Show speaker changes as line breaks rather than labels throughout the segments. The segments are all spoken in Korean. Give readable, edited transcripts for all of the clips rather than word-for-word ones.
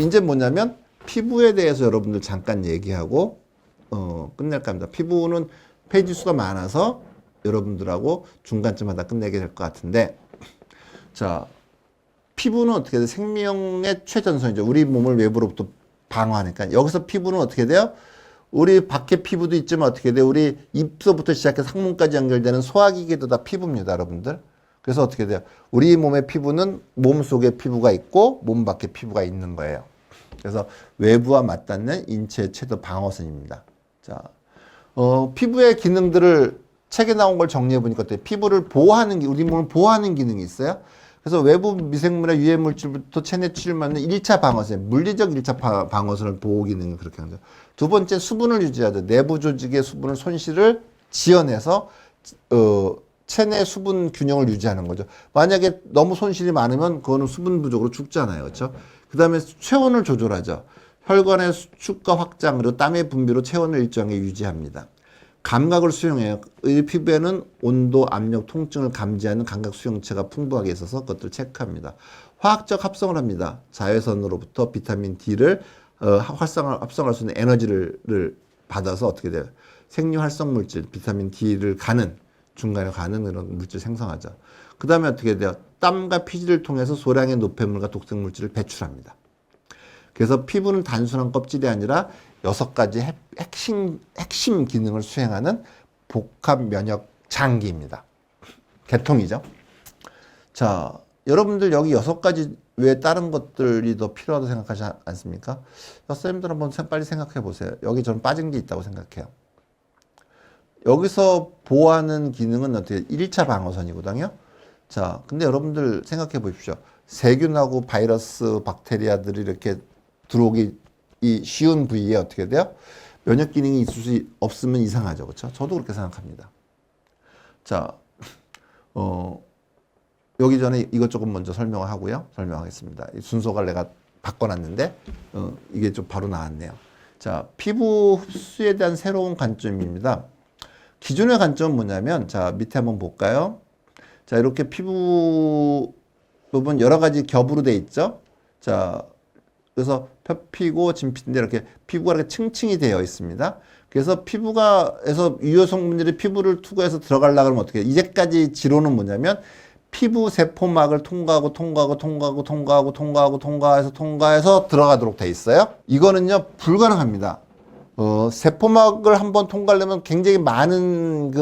이제 뭐냐면 피부에 대해서 여러분들 잠깐 얘기하고 끝낼까 합니다. 피부는 페이지 수가 많아서 여러분들하고 중간쯤 하다 끝내게 될 것 같은데, 자, 피부는 어떻게 돼요? 생명의 최전선이죠. 우리 몸을 외부로부터 방어하니까. 여기서 피부는 어떻게 돼요? 우리 밖에 피부도 있지만 어떻게 돼요? 우리 입서부터 시작해서 항문까지 연결되는 소화기계도 다 피부입니다, 여러분들. 그래서 어떻게 돼요? 우리 몸의 피부는 몸 속에 피부가 있고 몸 밖에 피부가 있는 거예요. 그래서 외부와 맞닿는 인체의 최대 방어선입니다. 자, 피부의 기능들을 책에 나온 걸 정리해 보니까 어때요? 피부를 보호하는, 우리 몸을 보호하는 기능이 있어요. 그래서 외부 미생물의 유해 물질부터 체내 치유를 막는 1차 방어선, 물리적 1차 방어선을 보호 기능을 그렇게 하죠. 두 번째, 수분을 유지하죠. 내부 조직의 수분을 손실을 지연해서 체내 수분 균형을 유지하는 거죠. 만약에 너무 손실이 많으면 그거는 수분 부족으로 죽잖아요. 그렇죠? 그 다음에 체온을 조절하죠. 혈관의 수축과 확장으로 땀의 분비로 체온을 일정하게 유지합니다. 감각을 수용해요. 이 피부에는 온도, 압력, 통증을 감지하는 감각 수용체가 풍부하게 있어서 그것들을 체크합니다. 화학적 합성을 합니다. 자외선으로부터 비타민 D를 합성할 수 있는 에너지를 받아서 어떻게 돼요? 생리 활성 물질, 비타민 D를 중간에 가는 그런 물질 생성하죠. 그 다음에 어떻게 돼요? 땀과 피지를 통해서 소량의 노폐물과 독성 물질을 배출합니다. 그래서 피부는 단순한 껍질이 아니라 6가지 핵심 기능을 수행하는 복합 면역 장기입니다. 개통이죠. 자, 여러분들 여기 6가지 외에 다른 것들이 더 필요하다고 생각하지 않습니까? 선생님들 한번 빨리 생각해 보세요. 여기 저는 빠진 게 있다고 생각해요. 여기서 보호하는 기능은 어떻게 1차 방어선이거든요. 자, 근데 여러분들 생각해 보십시오. 세균하고 바이러스, 박테리아들이 이렇게 들어오기 쉬운 부위에 어떻게 돼요? 면역 기능이 있을 수 없으면 이상하죠. 그렇죠? 저도 그렇게 생각합니다. 자, 여기 전에 이것 조금 먼저 설명을 하고요. 설명하겠습니다. 순서가 내가 바꿔놨는데 이게 좀 바로 나왔네요. 자, 피부 흡수에 대한 새로운 관점입니다. 기존의 관점은 뭐냐면, 자, 밑에 한번 볼까요? 자, 이렇게 피부 부분 여러 가지 겹으로 돼 있죠? 자, 그래서 표피고 진피인데 이렇게 피부가 이렇게 층층이 되어 있습니다. 그래서 피부가에서 유효 성분들이 피부를 투과해서 들어가려고 하면 어떻게 해요? 이제까지 지론은 뭐냐면, 피부 세포막을 통과해서 들어가도록 돼 있어요. 이거는요, 불가능합니다. 세포막을 한번 통과하려면 굉장히 많은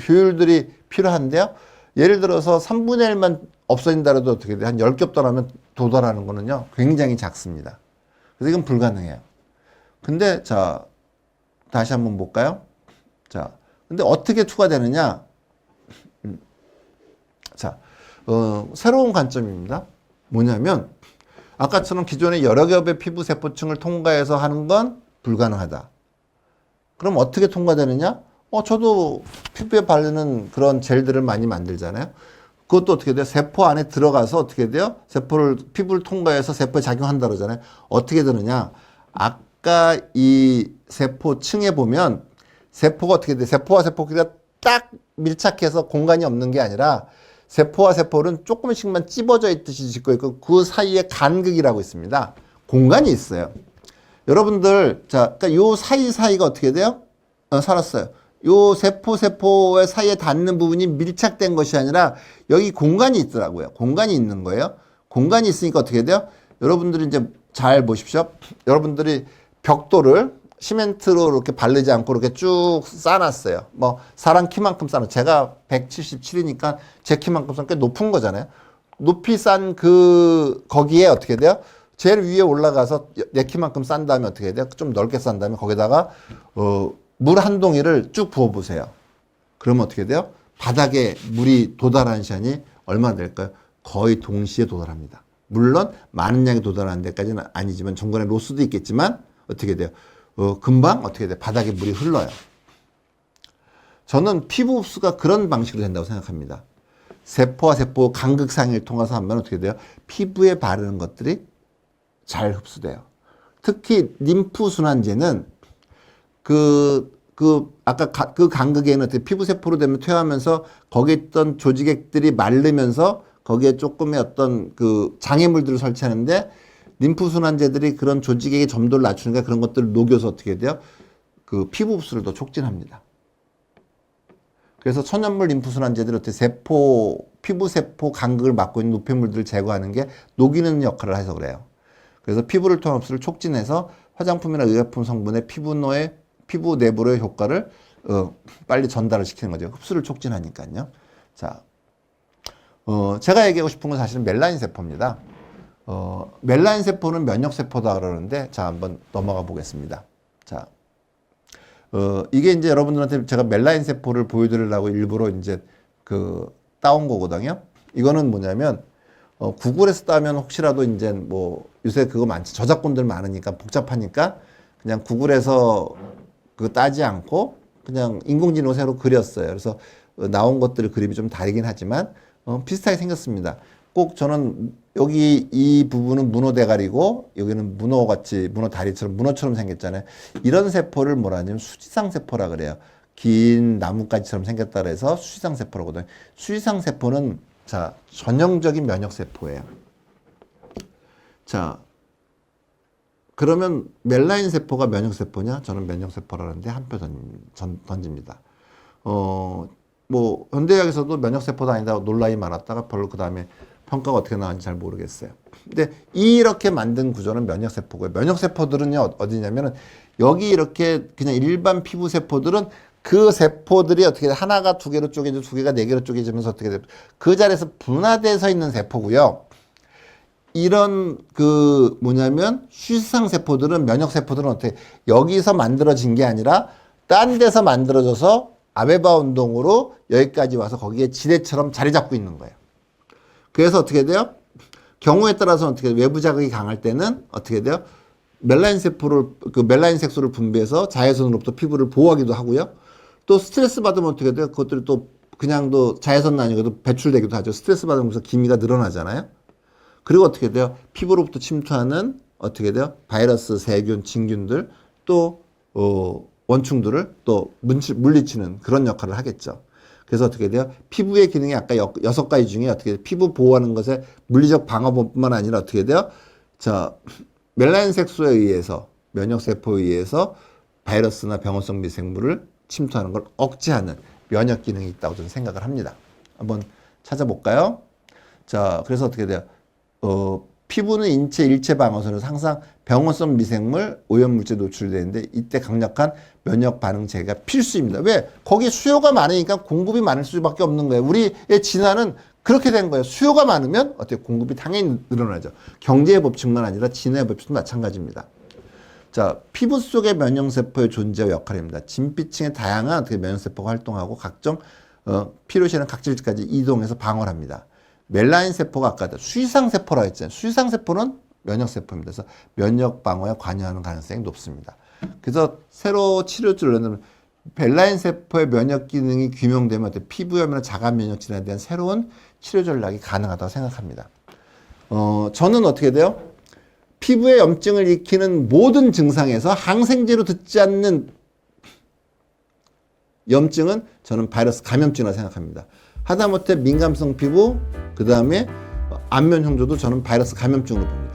효율들이 필요한데요. 예를 들어서 3분의 1만 없어진다라도 어떻게 돼? 한 10겹 더하면 도달하는 거는요, 굉장히 작습니다. 그래서 이건 불가능해요. 근데, 자, 다시 한번 볼까요? 자, 근데 어떻게 투과되느냐? 자, 새로운 관점입니다. 뭐냐면, 아까처럼 기존에 여러 겹의 피부 세포층을 통과해서 하는 건 불가능하다. 그럼 어떻게 통과되느냐? 저도 피부에 바르는 그런 젤들을 많이 만들잖아요. 그것도 어떻게 돼요? 세포 안에 들어가서 어떻게 돼요? 피부를 통과해서 세포에 작용한다 그러잖아요. 어떻게 되느냐? 아까 이 세포층에 보면 세포가 어떻게 돼요? 세포와 세포끼리가 딱 밀착해서 공간이 없는 게 아니라 세포와 세포는 조금씩만 찝어져 있듯이 짓고 있고 그 사이에 간극이라고 있습니다. 공간이 있어요. 여러분들, 자, 그러니까 요 사이사이가 어떻게 돼요? 살았어요. 요 세포의 사이에 닿는 부분이 밀착된 것이 아니라 여기 공간이 있더라고요. 공간이 있는 거예요. 공간이 있으니까 어떻게 돼요? 여러분들이 이제 잘 보십시오. 여러분들이 벽돌을 시멘트로 이렇게 바르지 않고 이렇게 쭉 쌓아놨어요. 뭐, 사람 키만큼 쌓아놨어요. 제가 177이니까 제 키만큼 쌓은 꽤 높은 거잖아요. 높이 싼 거기에 어떻게 돼요? 제일 위에 올라가서 내 키만큼 싼 다음에 어떻게 돼요? 좀 넓게 싼 다음에 거기다가, 물 한 동이를 쭉 부어보세요. 그러면 어떻게 돼요? 바닥에 물이 도달하는 시간이 얼마나 될까요? 거의 동시에 도달합니다. 물론 많은 양이 도달하는 데까지는 아니지만 중간에 로스도 있겠지만 어떻게 돼요? 금방 어떻게 돼요? 바닥에 물이 흘러요. 저는 피부 흡수가 그런 방식으로 된다고 생각합니다. 세포와 세포 간극 상을 통해서 하면 어떻게 돼요? 피부에 바르는 것들이 잘 흡수돼요. 특히 림프 순환제는 아까 그 간극에는 어떻게 피부 세포로 되면 퇴화하면서 거기에 있던 조직액들이 마르면서 거기에 조금의 어떤 그 장애물들을 설치하는데 림프순환제들이 그런 조직의 점도를 낮추니까 그런 것들을 녹여서 어떻게 돼요? 그 피부 흡수를 더 촉진합니다. 그래서 천연물 림프순환제들이 어떻게 피부 세포 간극을 막고 있는 노폐물들을 제거하는 게 녹이는 역할을 해서 그래요. 그래서 피부를 통한 흡수를 촉진해서 화장품이나 의약품 성분의 피부 내부의 효과를 빨리 전달을 시키는 거죠. 흡수를 촉진하니까요. 자, 제가 얘기하고 싶은 건 사실은 멜라닌 세포입니다. 멜라닌 세포는 면역 세포다 그러는데, 자, 한번 넘어가 보겠습니다. 자, 이게 이제 여러분들한테 제가 멜라닌 세포를 보여드리려고 일부러 이제 따온 거거든요. 이거는 뭐냐면, 구글에서 따면 혹시라도 이제 뭐, 요새 그거 많지. 저작권들 많으니까 복잡하니까 그냥 구글에서 그거 따지 않고 그냥 인공지능으로 새로 그렸어요. 그래서 나온 것들 그림이 좀 다르긴 하지만, 비슷하게 생겼습니다. 꼭 저는 여기 이 부분은 문어 대가리고 여기는 문어같이 문어 다리처럼 문어처럼 생겼잖아요. 이런 세포를 뭐라 하냐면 수지상 세포라 그래요. 긴 나뭇가지처럼 생겼다 그래서 수지상 세포라거든요. 수지상 세포는 자, 전형적인 면역 세포예요. 자, 그러면 멜라닌 세포가 면역 세포냐? 저는 면역 세포라는데 한 표 던집니다. 뭐 현대의학에서도 면역 세포도 아니다 논란이 많았다가 별로 그 다음에 평가가 어떻게 나왔는지 잘 모르겠어요. 근데 이렇게 만든 구조는 면역 세포고요. 면역 세포들은요 어디냐면은 여기 이렇게 그냥 일반 피부 세포들은 그 세포들이 어떻게 하나가 두 개로 쪼개지고 두 개가 네 개로 쪼개지면서 어떻게 돼요? 그 자리에서 분화돼서 있는 세포고요. 이런 뭐냐면 수지상 세포들은 면역 세포들은 어떻게 여기서 만들어진 게 아니라 딴 데서 만들어져서 아메바 운동으로 여기까지 와서 거기에 지뢰처럼 자리 잡고 있는 거예요. 그래서 어떻게 돼요? 경우에 따라서 어떻게 외부 자극이 강할 때는 어떻게 돼요? 멜라닌 세포를 멜라닌 색소를 분비해서 자외선으로부터 피부를 보호하기도 하고요. 또 스트레스 받으면 어떻게 돼요? 그것들이 또 그냥도 자외선은 아니고도 배출되기도 하죠. 스트레스 받으면서 기미가 늘어나잖아요. 그리고 어떻게 돼요? 피부로부터 침투하는 어떻게 돼요? 바이러스, 세균, 진균들 또 원충들을 또 물리치는 그런 역할을 하겠죠. 그래서 어떻게 돼요? 피부의 기능이 아까 6가지 중에 어떻게 돼요? 피부 보호하는 것에 물리적 방어뿐만 아니라 어떻게 돼요? 자, 멜라닌 색소에 의해서 면역 세포에 의해서 바이러스나 병원성 미생물을 침투하는 걸 억제하는 면역 기능이 있다고 저는 생각을 합니다. 한번 찾아볼까요? 자, 그래서 어떻게 돼요? 피부는 인체 일체 방어선에서 항상 병원성 미생물, 오염물질에 노출되는데 이때 강력한 면역 반응 제거가 필수입니다. 왜? 거기 수요가 많으니까 공급이 많을 수밖에 없는 거예요. 우리의 진화는 그렇게 된 거예요. 수요가 많으면 어떻게 공급이 당연히 늘어나죠. 경제의 법칙만 아니라 진화의 법칙도 마찬가지입니다. 자, 피부 속의 면역세포의 존재와 역할입니다. 진피층의 다양한 어떻게 면역세포가 활동하고 각종 필요시하는 각질까지 이동해서 방어를 합니다. 멜라닌 세포가 아까 수지상 세포라고 했잖아요. 수지상 세포는 면역 세포입니다. 그래서 면역 방어에 관여하는 가능성이 높습니다. 그래서 새로 치료제를 내는 멜라닌 세포의 면역 기능이 규명되면 피부염이나 자가 면역 질환에 대한 새로운 치료 전략이 가능하다고 생각합니다. 저는 어떻게 돼요? 피부의 염증을 일으키는 모든 증상에서 항생제로 듣지 않는 염증은 저는 바이러스 감염증이라고 생각합니다. 하다못해 민감성 피부, 그 다음에 안면 형조도 저는 바이러스 감염증으로 봅니다.